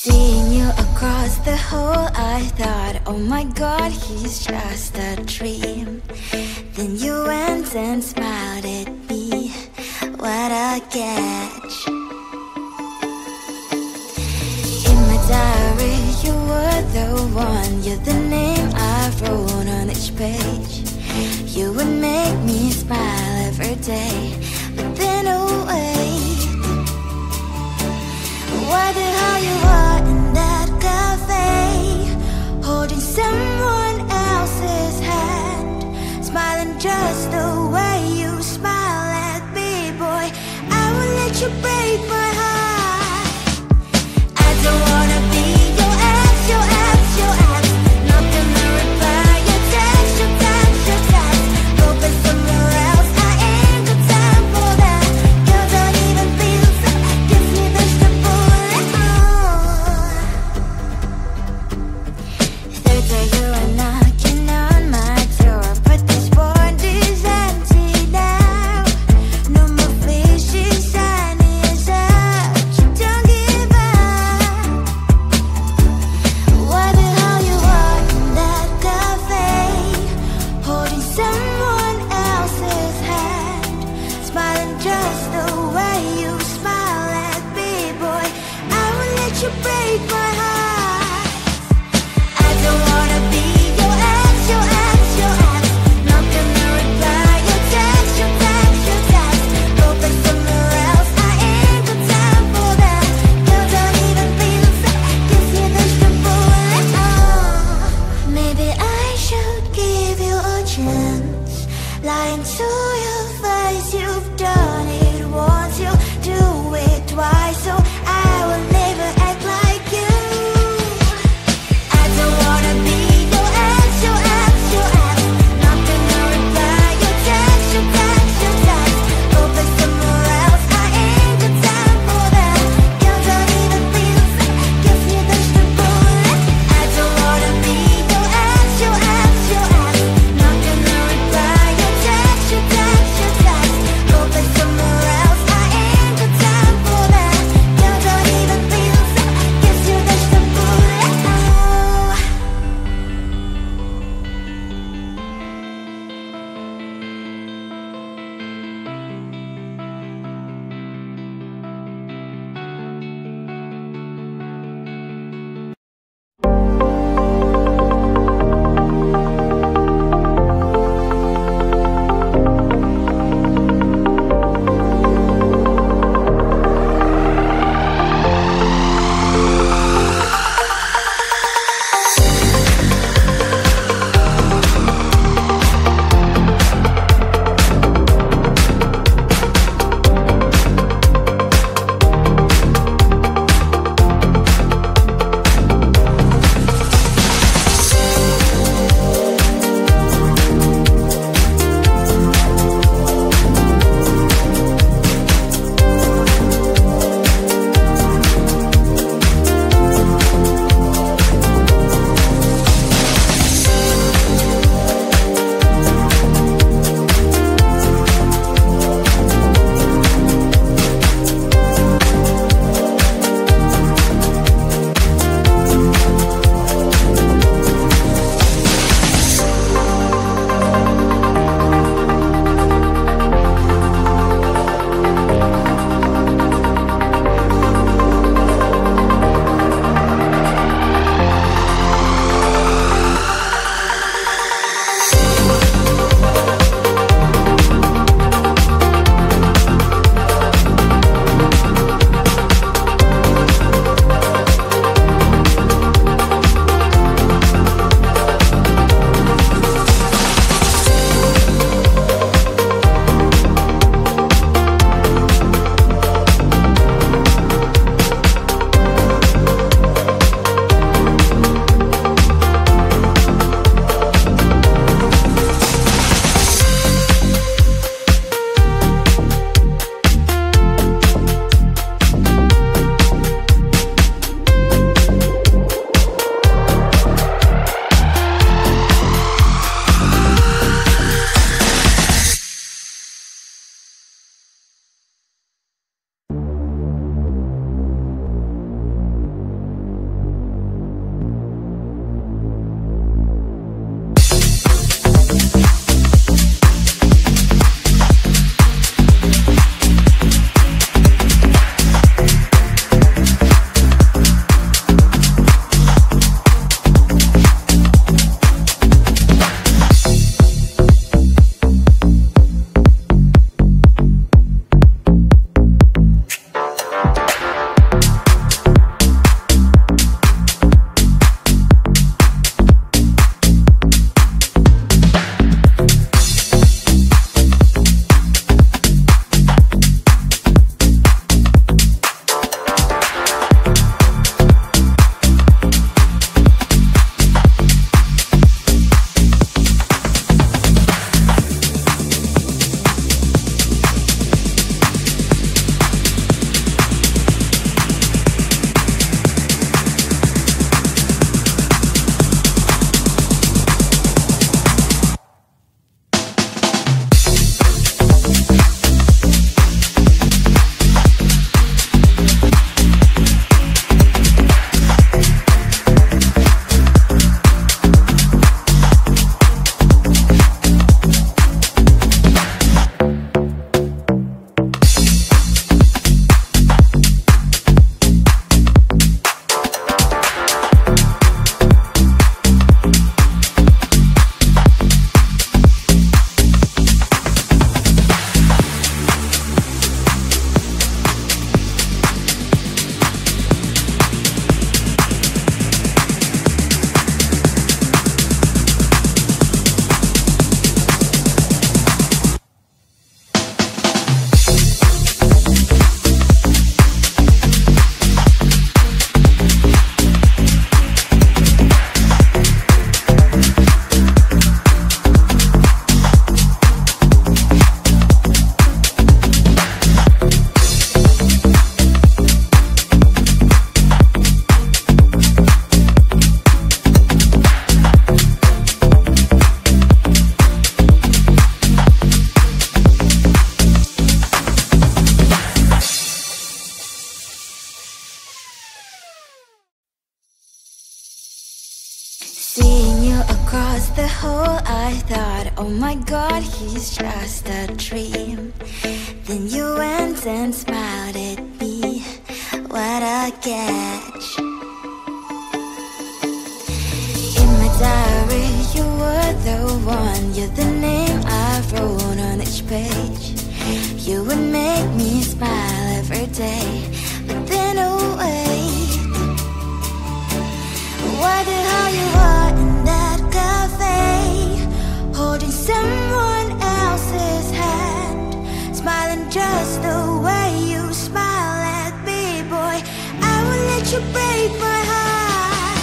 Seeing you across the hall, I thought, oh my god, he's just a dream. Then you went and smiled at me, what a catch. In my diary, you were the one, you're the name I wrote on each page. You would make me smile every day, but then oh wait, why the hell you are in that cafe, holding someone else's hand, smiling just the way you smile at me, boy, I will let you break my heart. I don't wanna be your ex, your ex, your ex, not gonna reply your text, your text, your text, open somewhere else, I ain't got time for that, you don't even Seeing you across the hall, I thought, oh my god, he's just a dream. Then you went and smiled at me. What a catch. In my diary, you were the one. You're the name I wrote on each page. You would make me smile every day. But then, oh wait, why the hell you are in that cafe, holding someone else's hand, smiling just the way you smile at me, boy. I will let you break my heart.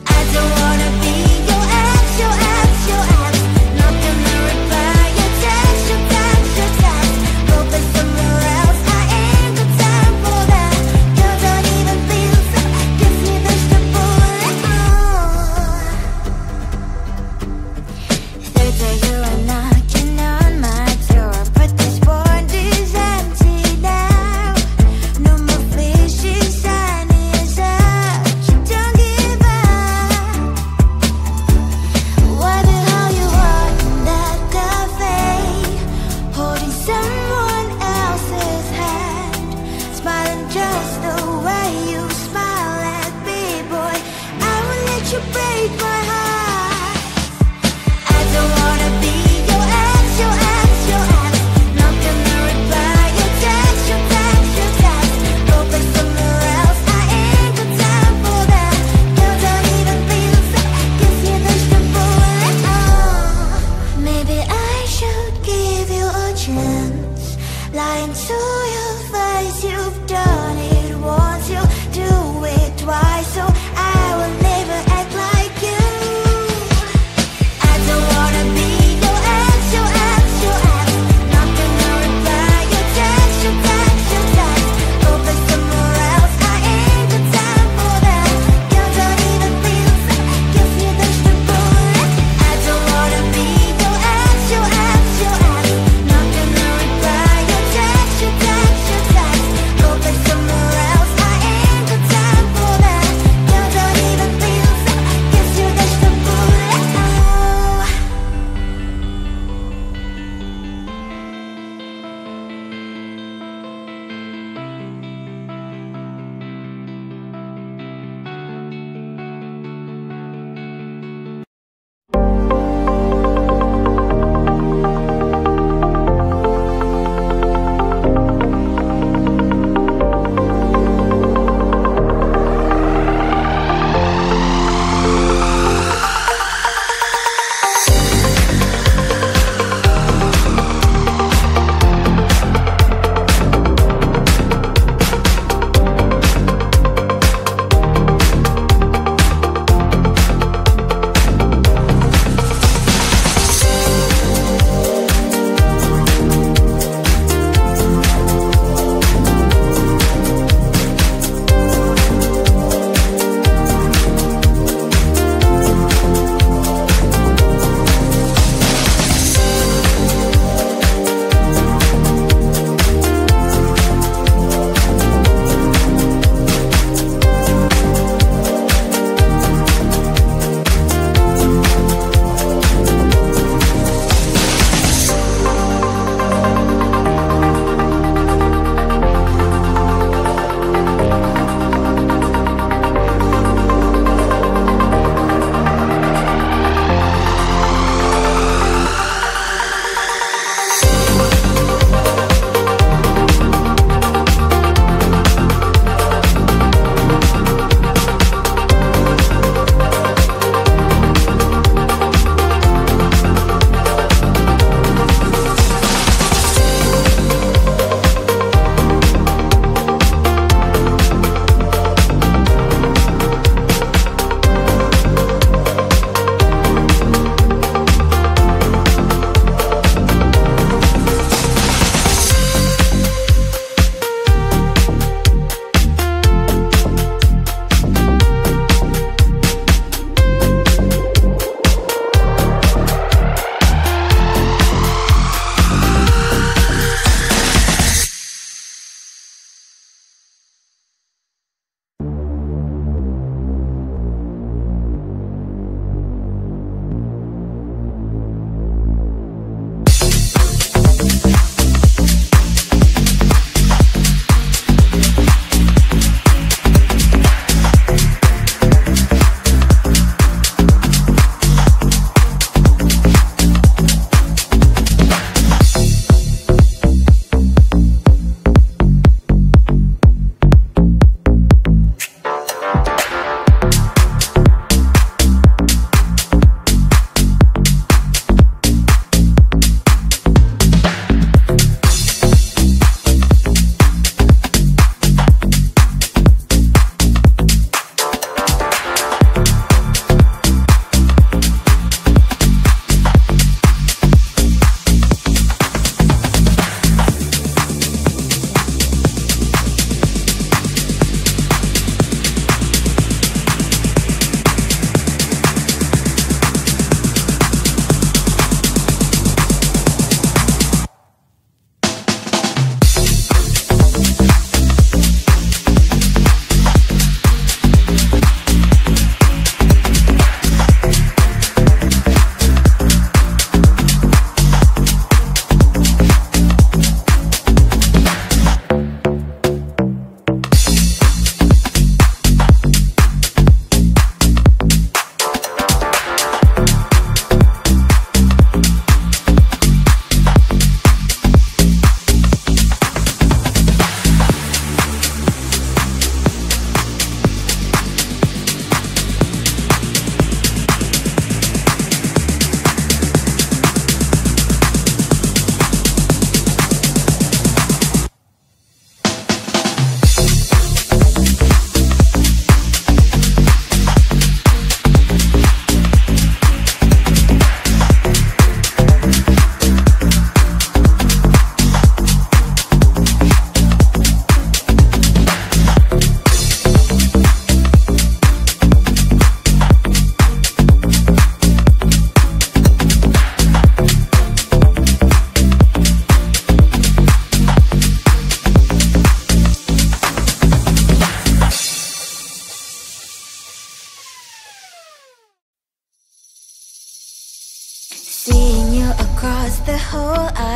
I don't wanna be your ex, your ex, your ex. Not gonna reply your text, your text, your text. Open somewhere else, I ain't got time for that. You don't even feel so, gives me vegetable. Third day you are knocking on my door, but this board is empty now. No more fishes, sun is out. You don't give up. What the hell you are in that cafe, holding someone else's hand, smiling just the way you smile at me, boy. I will let you break my heart. I don't wanna be your ex, your ex, your ex. Not gonna reply your text, your text, your text. Open somewhere else, I ain't got time for that. You don't even feel so, gives me vegetable. Maybe I should give you a chance. Lying to your face, you've done it once.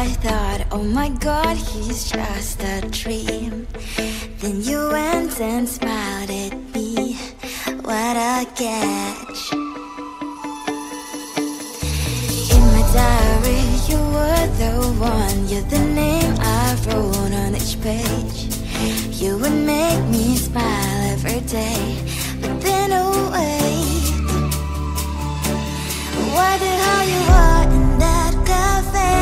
I thought, oh my God, he's just a dream. Then you went and smiled at me. What a catch. In my diary, you were the one. You're the name I wrote on each page. You would make me smile every day. But then wait, why the hell you are in that cafe,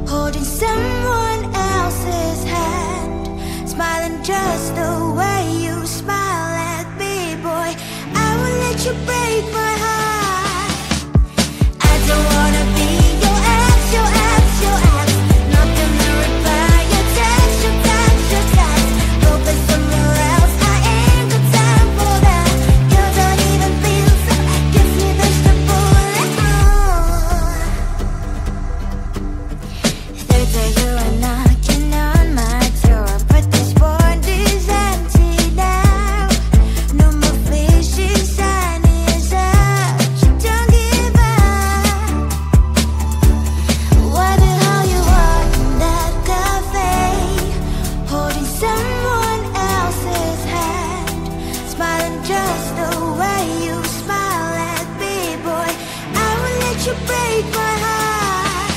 holding someone else's hand, smiling just the way you smile at me, boy. I will let you break my heart. I don't wanna be your ex, your ex, your ex. Not gonna reply your text, your text, your text. Focus somewhere else, I ain't got time for that. You don't even feel so, gives me vegetable. Third day you are knocking on my door, but this board is empty now. No more fishy sign is up. You don't give up. What the hell you are in that cafe, holding someone else's hand, smiling just the way you smile at me, boy. I will let you break my heart.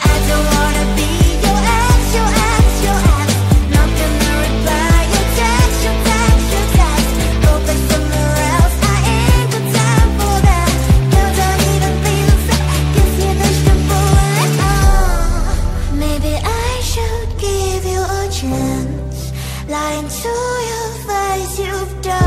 I don't wanna be your ex, your ex, your ex. Not gonna reply your text, your text, your text. Focus somewhere else, I ain't got time for that. You don't even feel so, gives me vegetable. Maybe I should give you a chance. Lying to your face, you've done